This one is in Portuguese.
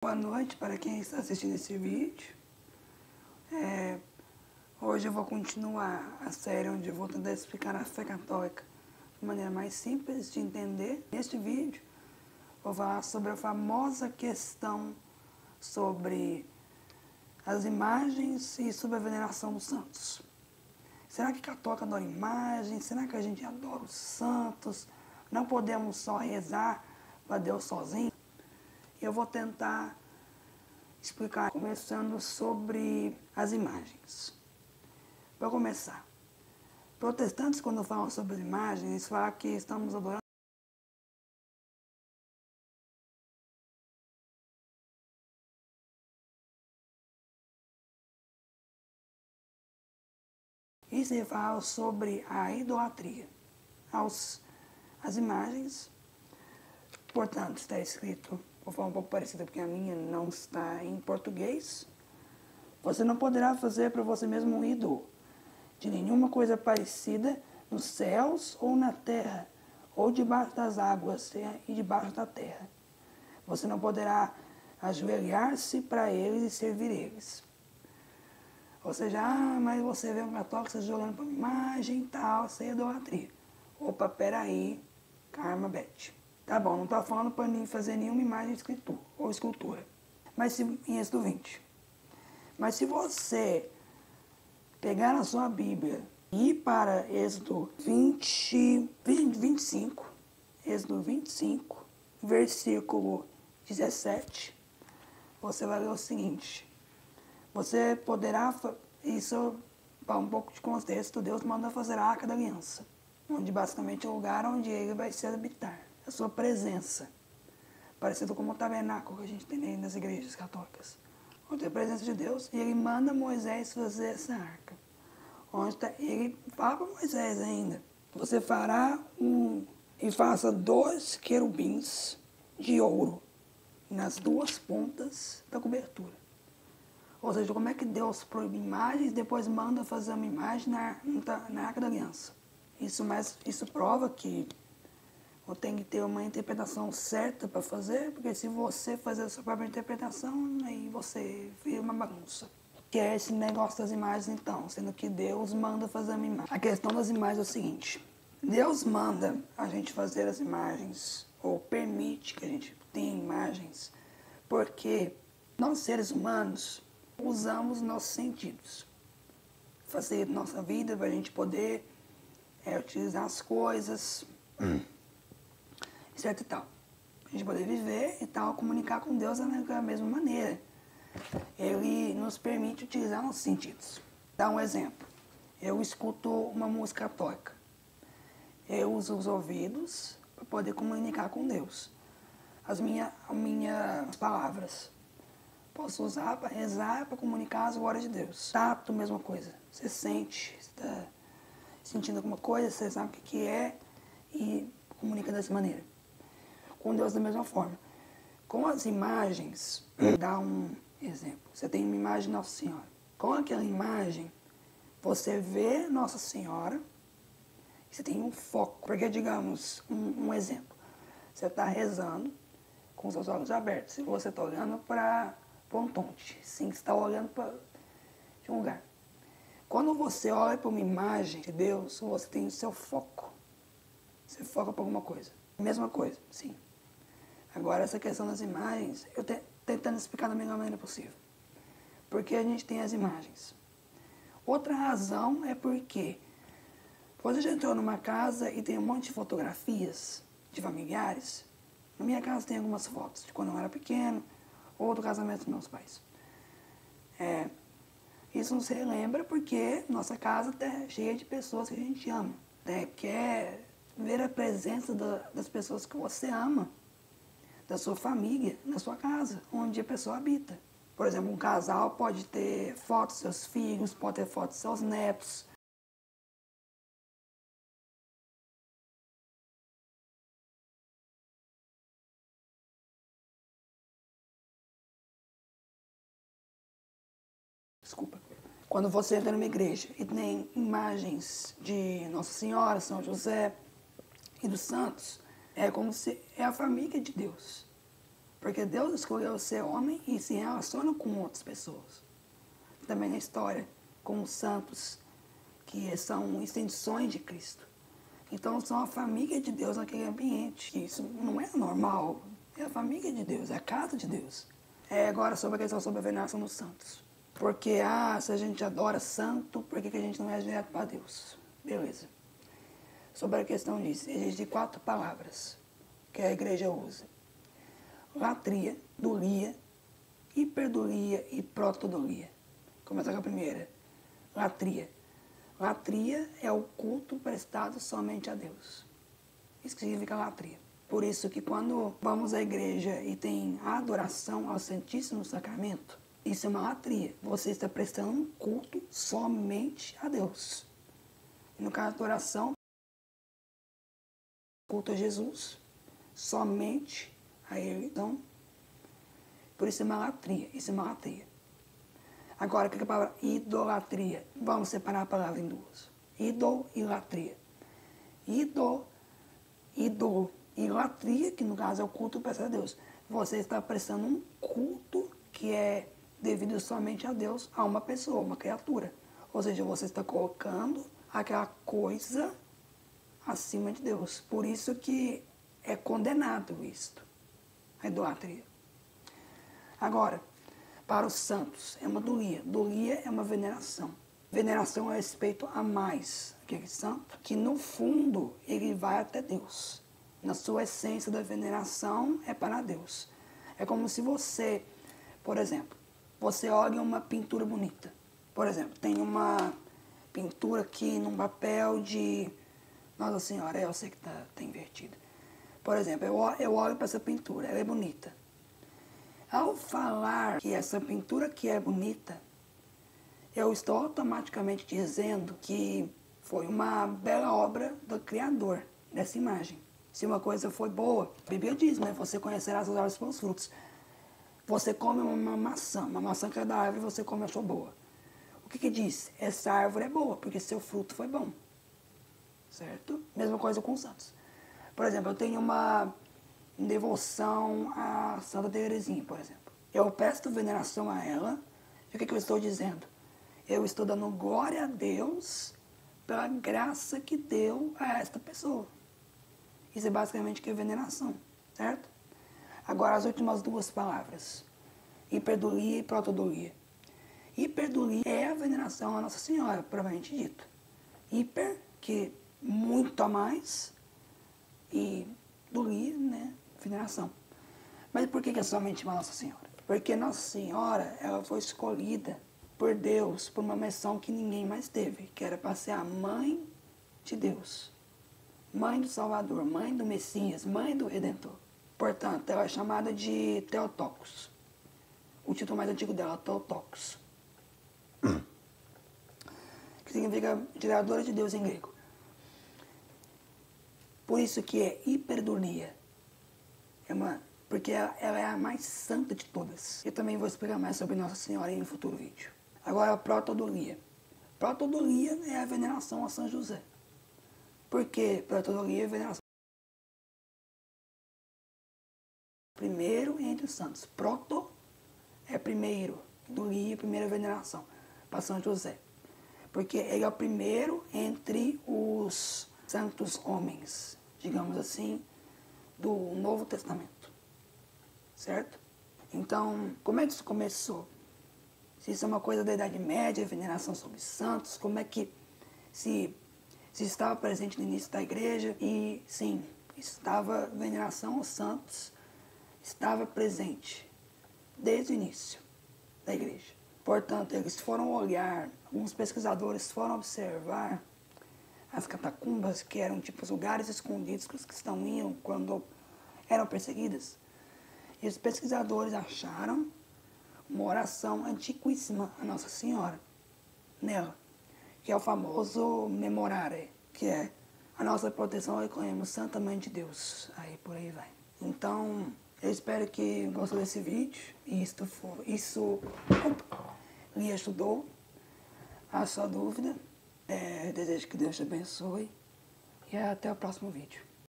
Boa noite para quem está assistindo esse vídeo. Hoje eu vou continuar a série onde eu vou tentar explicar a fé católica de maneira mais simples de entender. Neste vídeo vou falar sobre a famosa questão sobre as imagens e sobre a veneração dos santos. Será que católico adora imagens? Será que a gente adora os santos? Não podemos só rezar para Deus sozinho? Eu vou tentar explicar, começando sobre as imagens. Para começar, protestantes, quando falam sobre as imagens, eles falam que estamos adorando e se fala sobre a idolatria às imagens. Portanto, está escrito, vou falar um pouco parecido porque a minha não está em português. Você não poderá fazer para você mesmo um ídolo de nenhuma coisa parecida nos céus ou na terra, ou debaixo das águas e debaixo da terra. Você não poderá ajoelhar-se para eles e servir eles. Ou seja, mas você vê um católico se jogando para uma imagem e tal, isso é idolatria. Opa, peraí, Karma Beth. Tá bom, não estou falando para fazer nenhuma imagem ou escultura. Mas em Êxodo 20. Mas se você pegar a sua Bíblia e ir para Êxodo 25, Êxodo 25, versículo 17, você vai ler o seguinte: você poderá, isso para um pouco de contexto, Deus manda fazer a Arca da Aliança, onde basicamente é o lugar onde ele vai se habitar, a sua presença, parecido como o tabernáculo que a gente tem nas igrejas católicas, onde tem a presença de Deus, e ele manda Moisés fazer essa arca. Onde ele fala para Moisés ainda: você fará e faça 2 querubins de ouro nas 2 pontas da cobertura. Ou seja, como é que Deus proíbe imagens e depois manda fazer uma imagem na Arca da Aliança? Isso prova que tem que ter uma interpretação certa para fazer, porque se você fazer a sua própria interpretação, aí você vira uma bagunça. Que é esse negócio das imagens, então, sendo que Deus manda fazer uma imagem. A questão das imagens é o seguinte: Deus manda a gente fazer as imagens, ou permite que a gente tenha imagens, porque nós, seres humanos, usamos nossos sentidos. Fazer nossa vida para a gente poder utilizar as coisas, certo e tal. A gente poder viver e tal, comunicar com Deus da mesma maneira. Ele nos permite utilizar nossos sentidos. Dá um exemplo. Eu escuto uma música católica. Eu uso os ouvidos para poder comunicar com Deus. As minhas palavras. Posso usar para rezar, para comunicar as glórias de Deus. Tato, mesma coisa. Você sente, você está sentindo alguma coisa, você sabe o que é e comunica dessa maneira. Com Deus da mesma forma. Com as imagens, dá um exemplo. Você tem uma imagem de Nossa Senhora. Com aquela imagem, você vê Nossa Senhora e você tem um foco. Porque, digamos, um exemplo. Você está rezando com seus olhos abertos. Se você está olhando para um ponte, sim, você está olhando para um lugar. Quando você olha para uma imagem de Deus, você tem o seu foco. Você foca para alguma coisa. Mesma coisa, sim. Agora, essa questão das imagens, eu tentando explicar da melhor maneira possível. Porque a gente tem as imagens. Outra razão é porque você já entrou numa casa e tem um monte de fotografias de familiares. Na minha casa tem algumas fotos de quando eu era pequeno ou do casamento dos meus pais. Isso nos relembra porque nossa casa está cheia de pessoas que a gente ama. Quer ver a presença das pessoas que você ama, da sua família, na sua casa, onde a pessoa habita. Por exemplo, um casal pode ter fotos dos seus filhos, pode ter fotos dos seus netos. Desculpa. Quando você entra numa igreja e tem imagens de Nossa Senhora, São José e dos santos, é como se é a família de Deus. Porque Deus escolheu ser homem e se relaciona com outras pessoas. Também na história, com os santos, que são extensões de Cristo. Então são a família de Deus naquele ambiente. Isso não é normal. É a família de Deus, é a casa de Deus. Agora sobre a questão sobre a veneração dos santos. Porque, se a gente adora santo, por que a gente não é direto para Deus? Beleza. Sobre a questão disso, existem 4 palavras que a igreja usa. Latria, dulia, hiperdulia e protodulia. Começa com a primeira. Latria. Latria é o culto prestado somente a Deus. Isso que significa latria. Por isso que quando vamos à igreja e tem a adoração ao Santíssimo Sacramento, isso é uma latria. Você está prestando um culto somente a Deus. E no caso da adoração, culto a Jesus, somente a Ele. Então, por isso é uma latria. Isso é uma latria. Agora, o que é a palavra idolatria? Vamos separar a palavra em duas. Idol e latria. Idol e latria, que no caso é o culto prestado a Deus. Você está prestando um culto que é devido somente a Deus, a uma pessoa, uma criatura. Ou seja, você está colocando aquela coisa acima de Deus. Por isso que é condenado isto, a idolatria. Agora, para os santos, é uma dulia. Dulia é uma veneração. Veneração é respeito a mais aquele santo, que no fundo ele vai até Deus. Na sua essência da veneração é para Deus. É como se você, por exemplo, você olha uma pintura bonita. Por exemplo, tem uma pintura aqui num papel de Nossa Senhora, eu sei que tá invertido. Por exemplo, eu olho para essa pintura, ela é bonita. Ao falar que essa pintura aqui é bonita, eu estou automaticamente dizendo que foi uma bela obra do Criador dessa imagem. Se uma coisa foi boa, a Bíblia diz, né? Você conhecerá as árvores pelos frutos. Você come uma maçã que é da árvore, você come a sua boa. O que diz? Essa árvore é boa, porque seu fruto foi bom. Certo? Mesma coisa com os santos. Por exemplo, eu tenho uma devoção a Santa Teresinha, por exemplo. Eu presto veneração a ela, e o que eu estou dizendo? Eu estou dando glória a Deus pela graça que deu a esta pessoa. Isso é basicamente o que é veneração, certo? Agora, as últimas 2 palavras. Hiperdulia e protodulia. Hiperdulia é a veneração a Nossa Senhora, propriamente dito. Hiper, que muito a mais, e dulia, né, veneração. Mas por que é somente uma Nossa Senhora? Porque Nossa Senhora, ela foi escolhida por Deus por uma missão que ninguém mais teve, que era para ser a mãe de Deus. Mãe do Salvador, mãe do Messias, mãe do Redentor. Portanto, ela é chamada de Theotokos. O título mais antigo dela, Theotokos. Que significa tiradora de Deus em grego. Por isso que é hiperdulia. Porque ela é a mais santa de todas. Eu também vou explicar mais sobre Nossa Senhora em um futuro vídeo. Agora, a protodulia. Protodulia é a veneração a São José. Por que protodulia é veneração? Primeiro entre os santos. Proto é primeiro. Dulia é primeira veneração para São José. Porque ele é o primeiro entre os santos homens, digamos assim, do Novo Testamento. Certo? Então, como é que isso começou? Se isso é uma coisa da Idade Média, veneração sobre santos, como é que se estava presente no início da igreja? E sim, estava veneração aos santos, estava presente desde o início da igreja. Portanto, eles foram olhar, alguns pesquisadores foram observar as catacumbas, que eram tipo os lugares escondidos que os cristãos iam quando eram perseguidos. E os pesquisadores acharam uma oração antiquíssima a Nossa Senhora nela, que é o famoso Memorare, que é a nossa proteção reconhecemos Santa Mãe de Deus. Aí por aí vai. Então, eu espero que gostou desse vídeo e isso lhe ajudou a sua dúvida. Desejo que Deus te abençoe e até o próximo vídeo.